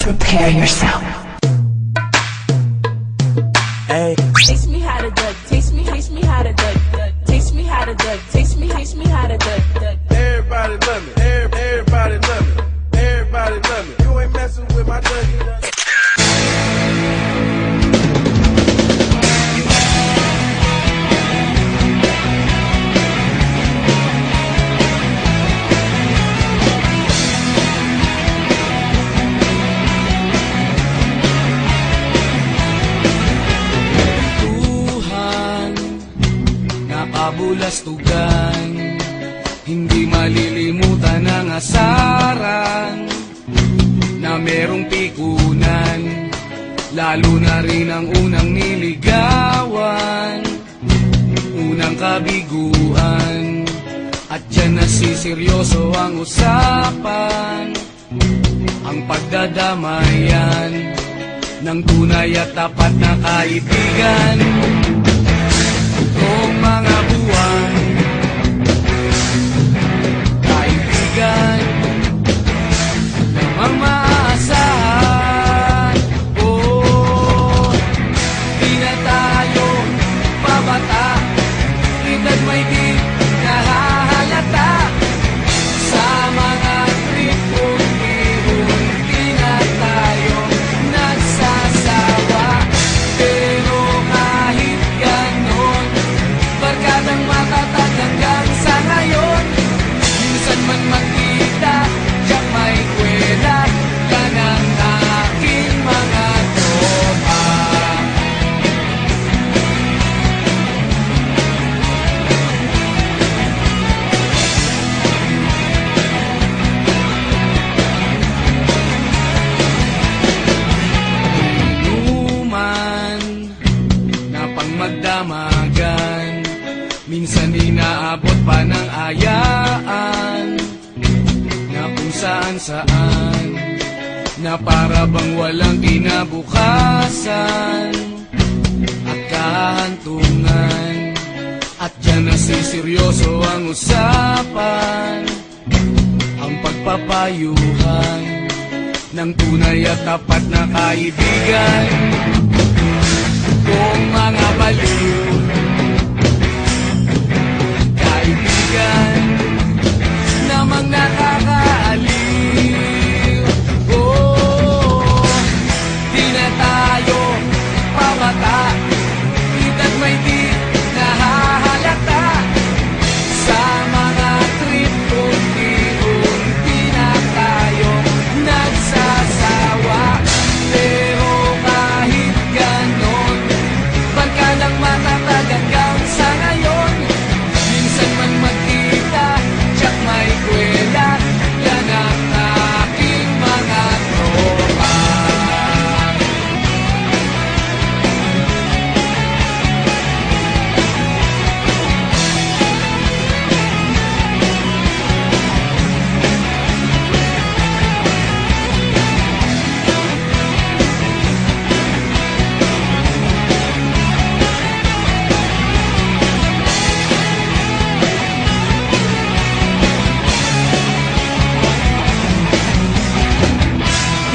Prepare yourself. Hey. Taste me how to duck, taste me how to duck, taste me how to duck, taste me how to duck. Everybody love me, everybody love me, everybody love me. You ain't messing with my ducky. Kabulastugan, hindi malilimutan ang asaran na merong pikunan, lalo na rin ang unang niligawan, unang kabiguan, at dyan nasiseryoso ang usapan, ang pagdadamayan ng tunay at tapat na kaibigan. Kung mga buwan, kaibigan, namang maaasahan. Oh, di na tayo pabata, edad may di nahahalata. Sa mga trip unti-unti na tayo nagsasawa. Pero kahit ganon, barkadang matatag hanggang sa ngayon. Minsan man magkita, diyak may kwela, yan ang aking mga tropa. Inuman na pang magdamagan, minsan inaabot pa ng ayaan, na kung saan-saan, na para bang walang kinabukasan at kahantungan. At dyan nasiseryoso ang usapan, ang pagpapayuhan ng tunay at tapat na kaibigan. Kung mga baliw, kaibigan, namang nakakaaliw. Oh, di na tayo pabata, edad may di nahahalata. Sa mga trip unti-unti na tayo nagsasawa. Pero kahit ganon, barkadang matatag hanggang sa ngayon. Minsan man magkita, tiyak may kwela, yan ang aking mga tropa.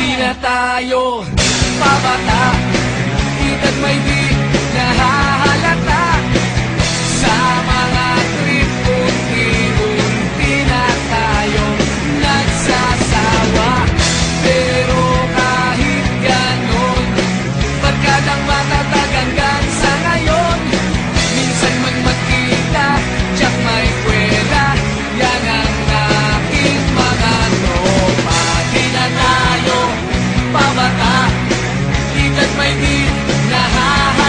Di na tayo pabata, edad may di nahahalata. Sa mga trip unti-unti na tayo nagsasawa. Pero kahit ganon, barkadang matatag hanggang sa ngayon. Minsan man magkita, tiyak may kwela, yan ang aking mga tropa. Di na tayo pabata, edad may di nahahalata.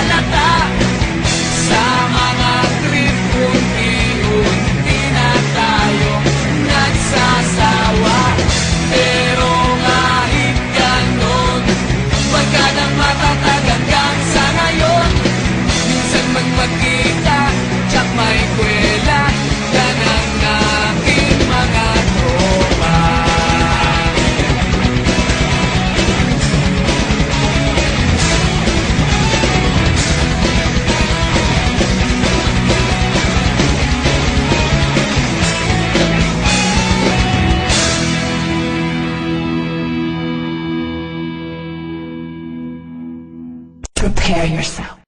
Prepare yourself.